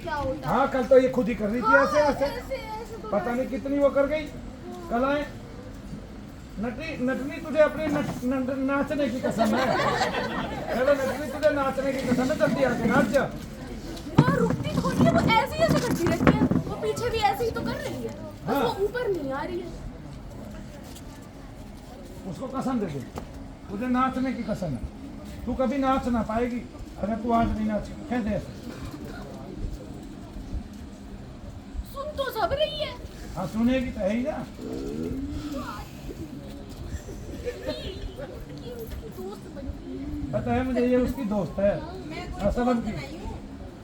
क्या होता है। हाँ कल तो ये खुद ही कर रही थी ऐसे ऐसे, ऐसे तो पता नहीं कितनी वो कर गई कल आए। नटनी तुझे अपनी नाचने की कसम है, चलो नटनी तुझे नाचने की कसम है, जल्दी आके नाच जा। वो रुकती थोड़ी है, वो ऐसे ही ऐसे करती रहती है, वो पीछे भी ऐसे ही तो कर रही है, बस हाँ। वो ऊपर नहीं आ रही है। उसको कसम दे दे, तुझे नाचने की कसम है, तू कभी नाच ना पाएगी अगर तू आज नहीं नाची। कह दे ऐसे। सुन तो सब रही है। हाँ सुनेगी तो है ही ना। ये उसकी दोस्त बनी है। पता है मुझे, ये उसकी दोस्त है असलम की।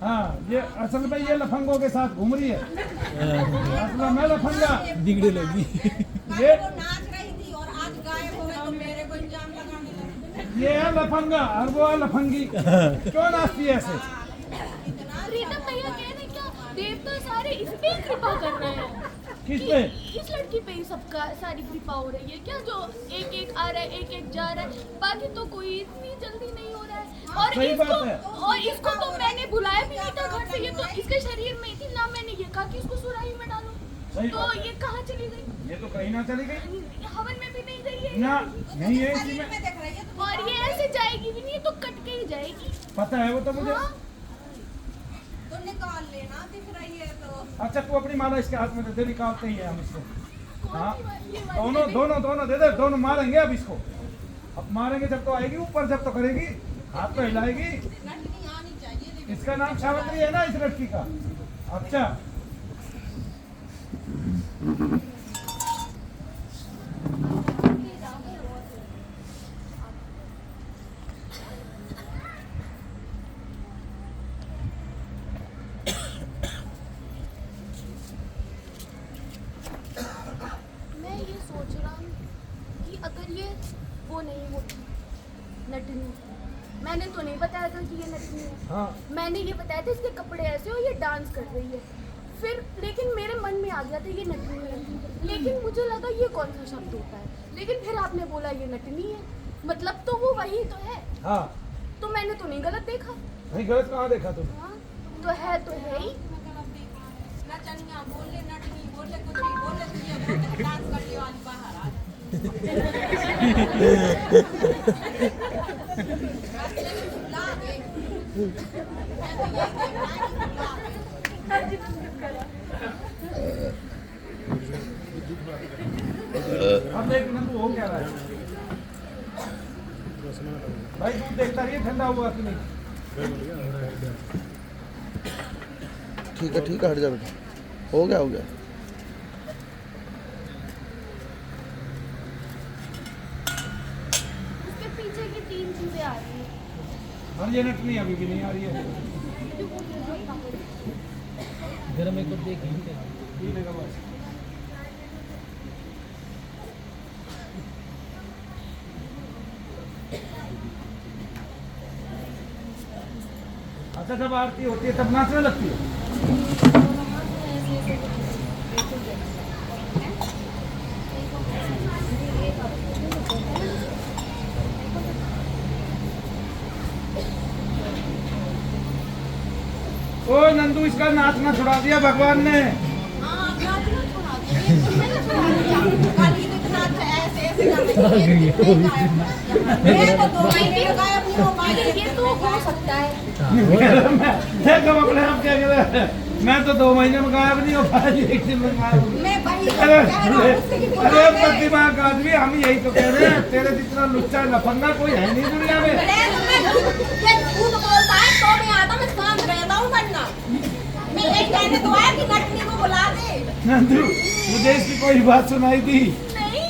हाँ ये असल में ये लफंगों के साथ घूम रही है, असल में लफंगा बिगड़े लगी। ये नाच रही थी और आज गायब हो गई तो मेरे को इल्जाम लगाने लगी। ये है लफंगा और वो है लफंगी। क्यों नाचती है ऐसे? प्रीतम भैया कह रहे क्या देवता सारे इस पे ही कृपा कर रहे हैं, किस कि पे? इस लड़की पे ही सबका सारी कृपा हो रही है क्या, जो एक एक आ रहा है एक एक जा रहा है, बाकी तो कोई इतनी जल्दी नहीं हो रहा है। और सही इसको बात है। और इसको तो मैंने बुलाया भी नहीं था घर से, ये तो इसके शरीर में थी ना, मैंने ये कहा कि इसको सुराही में डालो, सही तो बात है। ये कहाँ चली गई, ये तो कहीं ना चली गई हवन में भी नहीं गई है ना, यही है इसी शरीर में। में देख रही है तो और ये ऐसे जाएगी भी नहीं, तो कट के ही जाएगी। पता है वो तो मुझे। हाँ? तो निकाल लेना, दिख रही है तो। अच्छा तू अपनी माला इसके हाथ में दे दे, निकालते ही है हम इसको। कौन हाँ सी वाली? ये वाली दोनों नहीं। दोनों दोनों दे दे, दोनों मारेंगे अब इसको। अब मारेंगे जब तो आएगी ऊपर, जब तो करेगी हाथ तो हिलाएगी। नटनी आनी चाहिए लेकिन इसका नाम सावित्री है ना इस लड़की का। अच्छा मैं ये सोच रहा हूँ कि अगर ये वो नहीं होती नटनी, मैंने तो नहीं बताया था कि ये नटनी है, हाँ मैंने ये बताया था इसके कपड़े ऐसे और ये डांस कर रही है, फिर लेकिन मेरे मन में आ गया था ये नटनी है, लेकिन मुझे लगा ये कौन सा शब्द होता है, लेकिन फिर आपने बोला ये नटनी है, मतलब तो वो वही तो है, हाँ तो मैंने तो नहीं गलत देखा। नहीं गलत कहाँ देखा तुम? हाँ तो है ही। नचनिया बोले, नटनी बोले, कुछ भी बोले, तो ये बोले डांस करने वाली बाहर आ ला दे। मैं तो ये कह रहा हूं कि ला दे। अब देख नंदू हो क्या रहा है भाई, दूध देखता रहिए ठंडा हुआ कि नहीं। ठीक है हट जा बेटा, हो गया हो गया। उसके पीछे की 3 चीजें आ रही हैं। और ये नटनी अभी भी नहीं आ रही है। जरा मेरे को देख पीने का बस। अच्छा जब आरती होती है तब नाचने लगती है। ओ नंदू इसका नाचना छुड़ा दिया भगवान ने। हाँ, नाचना छोड़ा दे। मैंने छोड़ा दिया। कल ही तो इतना अच्छा ऐसे ऐसे कर रही है। मैं तो 2 महीने में गायब नहीं हो पाई। ये तो हो सकता है। देखो अपने आप क्या कह रहे हैं, मैं तो 2 महीने में गायब नहीं हो पाई, 1 दिन में गायब हो गई। मैं वही कह अरे रहा हूँ उससे कि बुला अरे ले। प्रतिभा का आदमी, हम यही तो कह रहे हैं, तेरे जितना लुच्चा लफंगा कोई है नहीं दुनिया में। ये झूठ बोलता है तो मैं आता, मैं शांत रहता हूँ वरना मैं यही कहने तो आया कि नटनी को बुला दे। नंदू मुझे इसकी कोई बात सुनाई दी? नहीं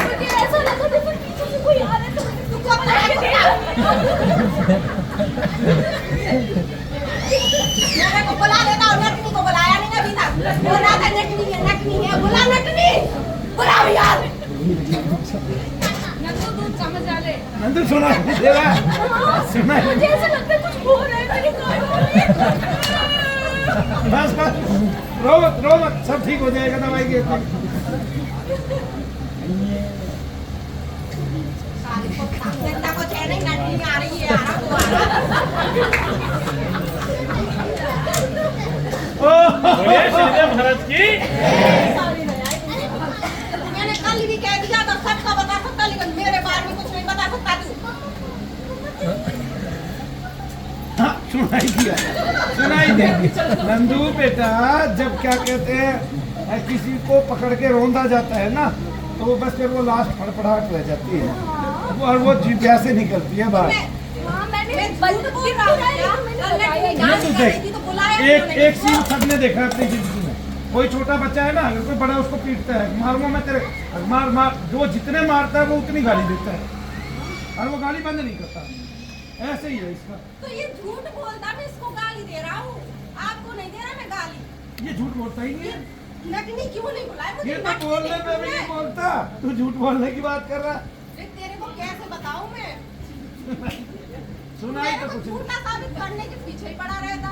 मुझे ऐसा लगा जैसे पीछे से कोई आ रहा है, तो मैंने तुमको बुला के दिया। मेरे को बुला देता और नटनी को बुलाया नहीं अभी तक। बोला था नटनी है, बुला नटनी, बुला भैया। नंदू दूध समझ आ ले। नंदू सुना दे रहा सुना। मुझे ऐसा लगता है कुछ हो रहा है मेरे कानों में। बस बस रो मत, सब ठीक हो जाएगा दवाई के साथ। को नहीं नटनी आ रही है, आ रहा वो आ रहा। महाराज की। मैंने कल भी कह दिया था सबका बता सकता, लेकिन मेरे बारे में कुछ नहीं बता सकता तू। हाँ, सुनाई दिया, सुनाई दिया। नंदू बेटा, जब क्या कहते हैं किसी को पकड़ के रौंदा जाता है ना, तो वो बस फिर वो लास्ट फड़फड़ाहट रह जाती है, और वो जीभ से निकलती है बाहर। हाँ, मैंने मैं बंद झूठ बोल किया रहा हूँ है, क्या? मैंने कल बताया मैं ही मैं नहीं। तो देख, एक सीन सबने देखा है अपनी जिंदगी में। कोई छोटा बच्चा है ना, अगर कोई बड़ा उसको पीटता है, मारूंगा मैं तेरे, मार मार, जो जितने मारता है वो उतनी गाली देता है, और वो गाली बंद नहीं करता। ऐसे ही है इसका। तो ये झूठ बोलता, मैं इसको गाली दे रहा हूँ, आपको नहीं दे रहा मैं गाली। ये झूठ बोलता ही नहीं है। नटनी क्यों नहीं बुलाया मुझे? ये तो बोलने में भी नहीं बोलता, तू झूठ बोलने की बात कर रहा। ये तेरे को कैसे बताऊं मैं? सुनाई तो मेरे को कुछ नहीं। झूठा साबित करने के पीछे ही पड़ा रहता,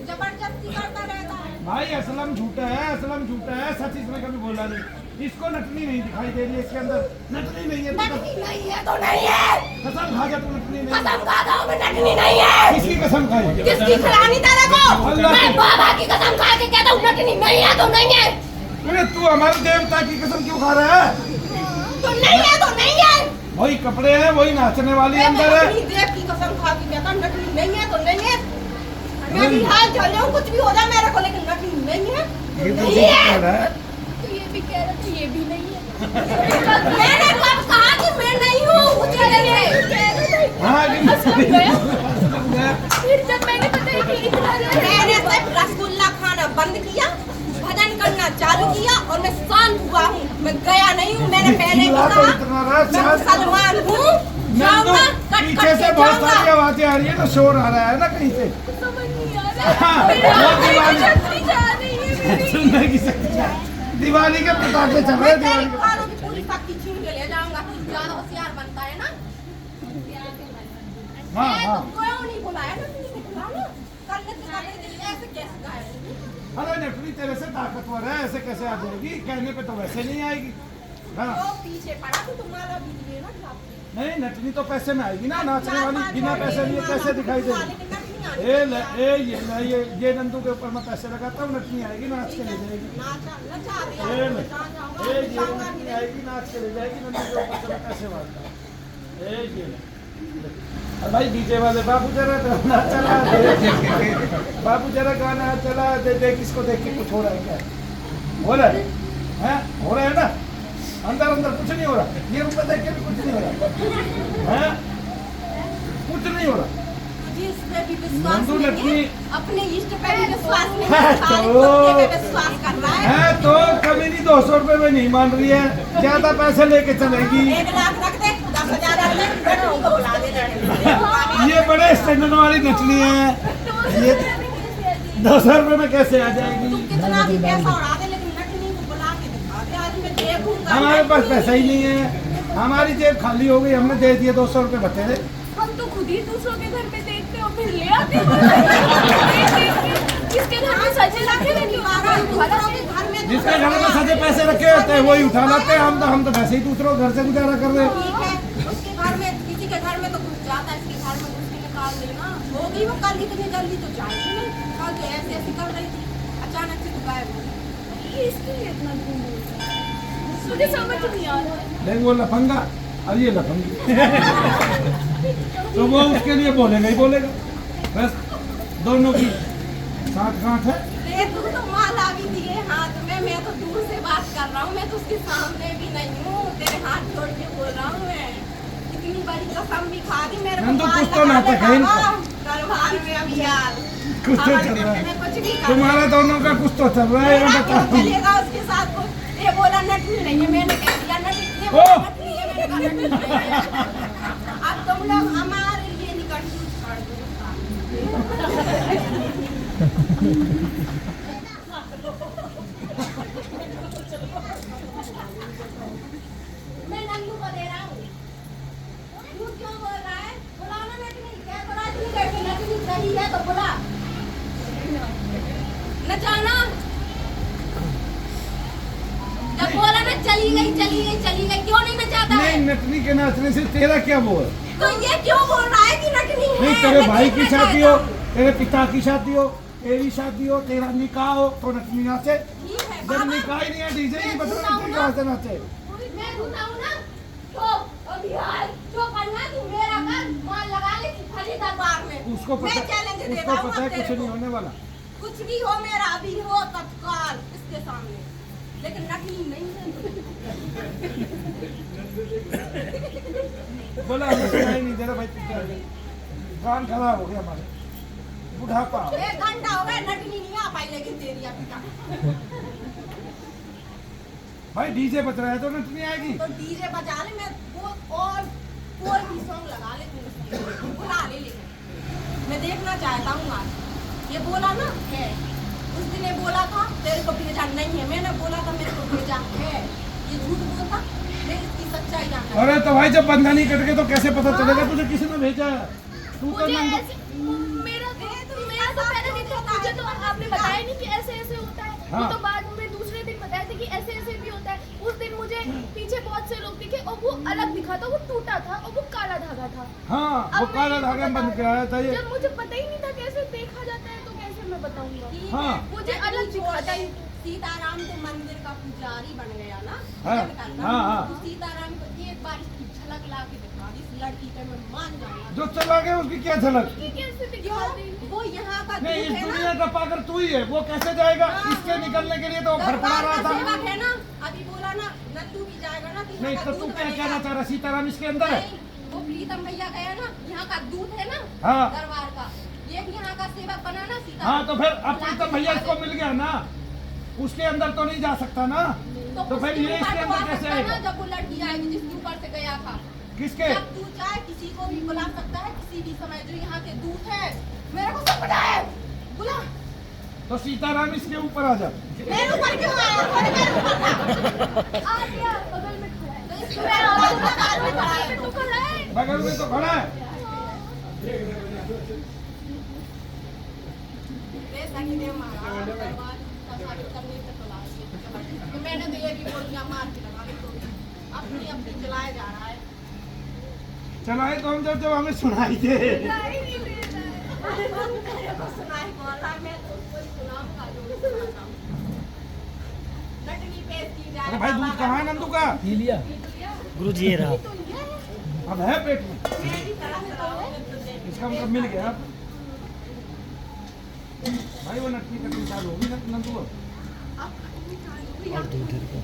जबरदस्ती करता रहता है। भाई असलम झूठा है, असलम झूठा है, सच इसमें कभी बोला नहीं। इसको नटनी नहीं दिखाई दे रही है, इसके अंदर नटनी नहीं है। नटनी नहीं है तो नहीं है। कसम खा जा, तू नटनी नहीं है। कसम खाता हूँ मैं नटनी नहीं है। किसकी कसम खाई? किसकी खिलानी तेरे को? अल्लाह मैं की। बाबा की कसम खा के कहता हूँ नटनी नहीं है तो नहीं है। अरे तू हमारे देवता की कसम क्यों खा रहा है? तो नहीं है तो नहीं है। वही कपड़े हैं, वही नाचने वाली मैं अंदर है। अपनी देव की कसम खा के कहता हूँ नटनी नहीं है तो नहीं है। मैं भी हाल चल जाऊँ, कुछ भी हो जाए मेरे को, लेकिन नटनी नहीं है तो ये तो नहीं झूठ है। कह रहा है। तो ये भी कह रहा था, ये भी नहीं है। मैंने कब कहा कि मैं नहीं हूँ? मुझे नहीं है। हाँ, असलम गया। असलम गया। फिर जब मैंने बताया कि इतना मैंने सिर्फ रसगुल्ला खाना बंद किया, भजन करना चालू किया और मैं शांत हुआ हूँ। मैं गया नहीं हूँ। मैंने पहले भी कहा मैं मुसलमान हूँ, जाऊंगा कट पीछे कट से के बहुत सारी जाऊंगा। आवाजें आ रही है, तो शोर आ रहा है ना कहीं से। समझ नहीं आ हाँ, रहा। मेरे वो हाथ में दीवानी। छतरी जा रही है मेरी। सुनने की शक्ति है। दिवाली के पटाखे चल रहे मैं हैं, तेरी दिवाली के। कानों की पूरी शक्ति छीन के ले जाऊंगा। ज्यादा होशियार बनता है ना। हाँ मैं हाँ। तो क्यों नहीं बुलाया ना, तुमने बुलाया करने के करने के लिए ऐसे कैसे गायब? अरे नटनी तेरे से ताकतवर है, ऐसे कैसे आ जाएगी? कहने पे तो वैसे नहीं आएगी। हाँ, तो पीछे पड़ा तो तुम्हारा भी लिए ना खिलाफ। नहीं नटनी तो पैसे में आएगी ना, नाचने वाली बिना पैसे लिए कैसे दिखाई देगी? लेकिन नटनी आनी ए ले, ये नंदू के ऊपर मैं पैसे लगाता हूँ, नटनी आएगी, नाच के ले जाएगी। नचा दे ए ले, जहाँ जाऊंगा ये जाऊंगा नटनी नहीं। आएगी, नाच के ले जाएगी, नंदू के ऊपर से मैं पैसे मारता हूँ। ये ले। और भाई डीजे वाले बाबू जरा गाना चला दे, बाबू जरा गाना चला दे, देख इसको देख के कुछ हो रहा है क्या? हो रहा है? हैं? हो रहा है ना? अंदर अंदर कुछ नहीं हो रहा, ये रुपए देख के भी कुछ नहीं हो रहा, हैं? कुछ नहीं हो रहा। मुझे इस पे भी विश्वास नंदू नहीं है, लक्ष्मी- अपने इष्ट पे भी विश्वास नहीं है है, सारे तो- कुत्ते पे विश्वास कर रहा है। है तो कभी नहीं 200 रुपए में नहीं मान रही है, ज्यादा पैसे लेके चलेगी। 1 लाख रख दे, 10,000 रख दे, नटनी को बुला दे नटनी। ये बड़े स्टैंडर्ड वाली नचनी है, ये 200 रुपए में कैसे आ जाएगी? तू कितना भी पैसा उड़ा दे, लेकिन नटनी को बुला के दिखा दे, आज मैं देखूंगा। हमारे पास पैसा ही नहीं है, हमारी जेब खाली हो गई, हमने दे दिए 200 रुपए बतेरे। हम तो खुद ही दूसरों के घर में देखते हो, फिर ले आते हो। देख के किसके घर में सजे रखे रहती हो? दूसरों के घर में जिसके घर में सजे पैसे रखे होते हैं वही उठा लाते हैं, हम तो वैसे ही दूसरों घर से गुजारा कर रहे हैं। ठीक है, उसके घर में किसी के घर में तो घुस जाता है, इसके घर में घुसने के काम नहीं ना होगी। वो कल इतनी जल्दी तो जाएगी नहीं, कल तो ऐसे ऐसे कर रही थी, अचानक से तो गायब हो गई। ये इसके लिए इतना क्यों बोलता है? मुझे समझ नहीं आ रहा है। लेकिन वो लफंगा और ये लफंगी तो वो उसके लिए बोलेगा ही बोलेगा, बस दोनों की साथ गांठ है। ले तू तो माला भी दिए हाथ में, मैं तो दूर से बात कर रहा हूँ, मैं तो उसके सामने भी नहीं हूँ, तेरे हाथ जोड़ के बोल रहा हूँ मैं। इतनी बड़ी कसम भी खा दी मेरे को। नंदू, माल कुछ तो लगा नाटक है दे इनका। बाबा, दरबार में अब यार कुछ तो चल रहा है, मैं कुछ भी कर तुम्हारा दोनों का कुछ तो चल रहा है, मैं मेरा बता क्यों दूं। चलेगा उसके साथ कुछ? ये बोला नटनी नहीं है, मैंने कह दिया नटनी है, ओ! नटनी है, मैंने कहा नटनी नहीं है। अब तुम लोग हमारे लिए निकट कर दो। मैं नंदू को दे रहा हूँ। तू क्यों बोल रहा है? बुलाओ ना नटनी, क्या बुला तू? कहती नटनी सही है तो बुला। न जाना। जब बोला ना चली गई, क्यों नहीं नचाता है? नहीं, नटनी के नाचने से तेरा क्या बोल? तो ये क्यों बोल रहा है कि नटनी है? नहीं, तेरे भाई नटनी की नचाएगा। शादी हो, तेरे पिता की शादी हो, तेरी शादी हो, तेरा निकाह हो तो नचनी नाचे। ठीक है जब बाबा, निकाह ही नहीं है, डीजे ही बजा रहे हैं, कहाँ से नाचे? मैं बताऊं ना तो अभी हाल जो करना तू मेरा कर, मान लगा ले खाली दरबार में। उसको मैं पता चैलेंज दे उसको रहा हूं पता है अब तेरे कुछ नहीं को। होने वाला। कुछ भी हो मेरा अभी हो तत्काल इसके सामने, लेकिन नकली नहीं है। बोला हमें सुनाई नहीं दे रहा भाई, क्या है? कान खराब हो गया हमारे, बुढ़ापा। 1 घंटा हो गया नकली नहीं आ पाई, लेकिन तेरी अभी तक। भाई डीजे बज रहा है तो नचनी आएगी। तो डीजे बजा ले, मैं वो और कोई भी सॉन्ग लगा ले तू उसमें, बुला ले, लेकिन मैं देखना चाहता हूँ आज। ये बोला ना है, उस दिन ये बोला था तेरे को भेजा नहीं है, मैंने बोला था मेरे को भेजा है, ये झूठ बोलता, मैं इसकी सच्चाई जानना। अरे तो भाई जब बंधा नहीं कट गए तो कैसे पता चलेगा तुझे किसी ने भेजा है? तू तो मुझे नंदू ऐसे मेरा तो पहले दिन था, मुझे तो आपने बताया नहीं कि ऐसे ऐसे होता है। हाँ। वो तो बाद में दूसरे दिन बताया था कि ऐसे ऐसे भी होता है। उस दिन मुझे पीछे बहुत से लोग दिखे और वो अलग दिखा था, वो टूटा था और वो काला धागा था। हाँ, वो अब काला मैं धागा ये बंद बता कराया था ये। जब मुझे पता ही नहीं था कैसे देखा जाता है, तो कैसे मैं बताऊंगा? ठीक हाँ। है, मुझे अलग दिखाता ही। सीताराम तो मंदिर का पुजारी बन गया ना। हाँ, भजन करना। हाँ, हाँ। तो सीताराम को एक बार इसकी झलक ला के दिखा दी, इस लड़की का मैं मान जाऊंगा। जो चला गया उसकी क्या झलक? कि कैसे दिखा दी? क्यों? वो यहाँ का नहीं, दूत इस है दुनिया ना। का पागल तू ही है, वो कैसे जाएगा? हाँ। इसके निकलने के लिए तो घर पड़ा दरबार रहा का था। सेवक है ना, अभी बोला ना नंदू भी जाएगा ना, तो नहीं यहाँ तो का तू दूत क्या बनेगा। कहना चाह रहा? सीताराम इसके अंदर है? नहीं, वो प्रीतम भैया गया ना, यहाँ का दूत है ना, हाँ। दरबार का, ये भी यहाँ का सेवक बना ना सीता। हाँ तो फिर अब प्रीतम भैया इसको मिल गया ना, उसके अंदर तो नहीं जा सकता ना, तो फिर ये इसके अंदर कैसे आएगा? जब वो लड़की आएगी जिसके ऊपर से गया था, किसके? जब तू चाहे किसी को भी बुला सकता है किसी भी समय, जो यहाँ के दूत है, मेरे को सब पता है, बुला। तो सीताराम इसके ऊपर आ जा। मेरे ऊपर क्यों आया? थोड़ी मेरे ऊपर था। आ गया, बगल में खड़ा है। तो इसको मेरे ऊपर बगल में खड़ा है। तो खड़ा है। बगल में तो खड़ा है। बेशक ही देव महाराज दरबार का शादी करने से बुला के। तो मैंने तो ये भी बोल दिया, मार के लगा दे, तो अपनी अपनी चलाया जा रहा है। चलाए तो हम जब हमें सुनाई दे। सुनाई नहीं दे रहा है। मेरे को सुनाई बोल रहा है, मैं तो उसको ही सुनाऊंगा जो मैं सुनाता हूँ। नटनी पेश की जाए। अरे भाई दूध कहाँ है नंदू का? पी लिया गुरु जी, ये रहा। तो ये है। अब है पेट में, मेरी तरफ से तो इसका मतलब मिल गया। भाई वो नटनी कटनी चालू होगी ना नंदू अब। और दूध को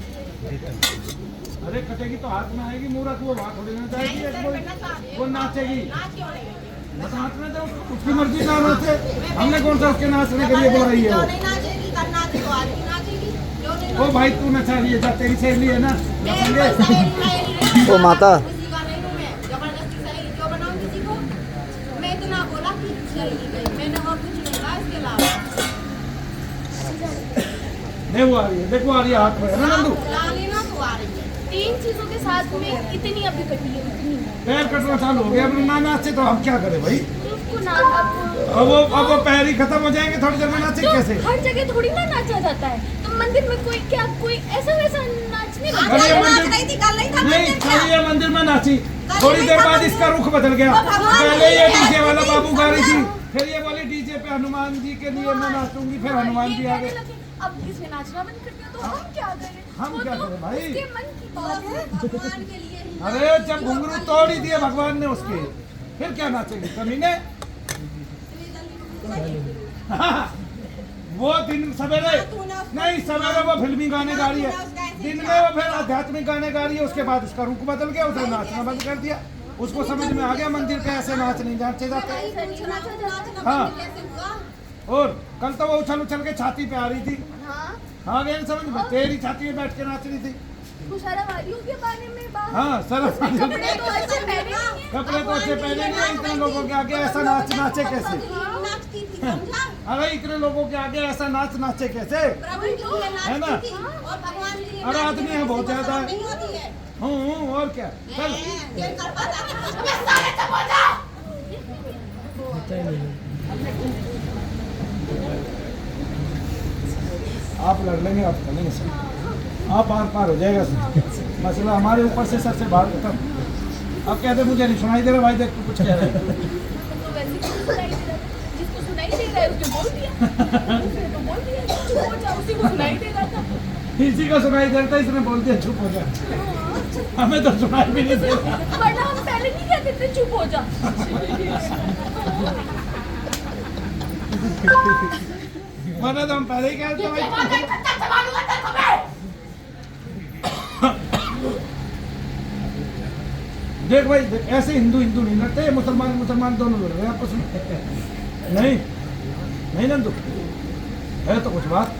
अरे कटेगी तो हाथ में आएगी, मूरत वो वहाँ थोड़ी ना जाएगी, वो नाचेगी। नाच क्यों नहीं? बस नाचने दो, उसकी मर्जी का नाचे। हमने कौन सा उसके नाचने के लिए बोल रही है जो वो? नहीं नाचेगी, कल नाचे तो आज भी नाचेगी। जो नहीं ओ भाई तू नचा रही है, जा तेरी सहेली है ना, मेरी नचेंगे। कोई सहेली वहेली नहीं है। ओ माता। किसी का नहीं हूँ मैं, जबरदस्ती सहेली क्यों बनाऊं किसी को? मैं इतना बोला कि चली गई, मैंने और कुछ नहीं कहा इसके अलावा। नहीं वो आ रही है, देखो आ रही है हाथ में, है ना नंदू? ला लेना तो आ रही है। 3 चीजों के साथ में इतनी अभी कटी है, इतनी। पैर कटना चालू हो गया, अपने ना नाचे तो हम क्या करें भाई? उसको ना अब वो पैर ही खत्म हो जाएंगे, थोड़ी देर में नाचे तो कैसे? हर जगह थोड़ी ना नाचा जाता है। तो मंदिर में कोई ऐसा वैसा नाच नहीं आज अरे बनता। ये नाच मंदिर- रही थी, कल नहीं था नहीं, मंदिर खाली क्या? ये मंदिर में नाची, थोड़ी देर बाद इसका रुख बदल गया। वो भगवान पहले ये की डीजे वाला है, बाबू गा रही थी, समझाओ। फिर ये बोली डीजे पे हनुमान जी के लिए मैं नाचूंगी, फिर हनुमान जी आ कहने गए। लगे, अब इसे नाचना बंद कर दिया तो हम क्या करें? हम वो क्या तो करें भाई? उसके मन की बात है। भगवान के लिए ही अरे जब घुंघरू तोड़ ही दिए भगवान ने उसके, फिर क्या नाचेगी कमीने? वो दिन सवेरे नहीं, सवेरे वो फिल्मी गाने गा रही है, दिन में वो फिर आध्यात्मिक गाने गा रही है, उसके बाद उसका रुख बदल गया, उसने नाचना बंद कर दिया। उसको समझ में आ गया मंदिर पे ऐसे नाच नहीं नाचे जाते। हाँ। और कल तो वो उछल उछल के छाती पे आ रही थी, हाँ, आ गया समझ में, तेरी छाती में बैठ के नाच रही थी। खुशहारा वालियों के बारे में बात। हाँ सरस कपड़े तो अच्छे पहने नहीं हैं। कपड़े तो अच्छे पहने नहीं है, इतने लोगों के आगे ऐसा नाच नाचे कैसे? नाचती थी, समझा? अरे इतने लोगों के आगे ऐसा नाच नाचे कैसे? प्रभु के लिए है ना? नाचती थी और भगवान के लिए अरे आदमी है बहुत ज्यादा। नहीं होती है। हूँ और क्या चल। ये कर पाता है। अबे साले तो बोल जा। पता ही नहीं। आप लड़ लेंगे, आप कर लेंगे सर, आप पार हो जाएगा सर। मसला हमारे ऊपर से सर से बाहर खत्म। अब कहते मुझे नहीं सुनाई दे रहा भाई, देख तू कुछ कह रहा है। तो वैसे किसी को सुनाई दे रहा है, जिसको सुनाई दे रहा है उसने बोल दिया। उसने तो बोल दिया चुप हो जा, उसी को सुनाई दे रहा था। इसी को सुनाई देता, इसने बोल दिया चुप हो जा। हमें तो सुनाई भी नहीं देता। वरना हम पहले नहीं कहते थे चुप हो जा। वरना तो हम पहले ही कहते भाई। देख भाई देख, ऐसे हिंदू हिंदू नहीं लड़ते, मुसलमान मुसलमान दोनों लड़ रहे हैं आपस में। नहीं नहीं नंदू, है तो कुछ बात,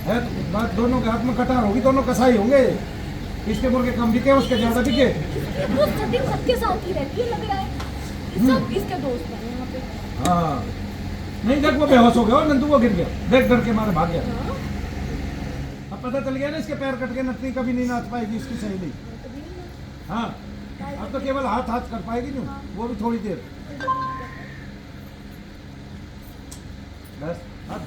है तो कुछ बात। दोनों के हाथ में कटार होगी, दोनों कसाई होंगे। इसके मुर्गे कम बिके, उसके ज्यादा बिके। वो सभी सबके साथ ही रहती है, लग रहा है सब इसके दोस्त हैं यहाँ पे। हाँ नहीं देख, वो बेहोश हो गया और नंदू वो गिर गया, देख डर के मारे भाग गया। हाँ, अब पता चल गया ना, इसके पैर कट के नटनी कभी नहीं नाच पाएगी इसकी सहेली। हाँ अब तो केवल हाथ हाथ कर पाएगी नहीं, वो भी थोड़ी देर। बस अब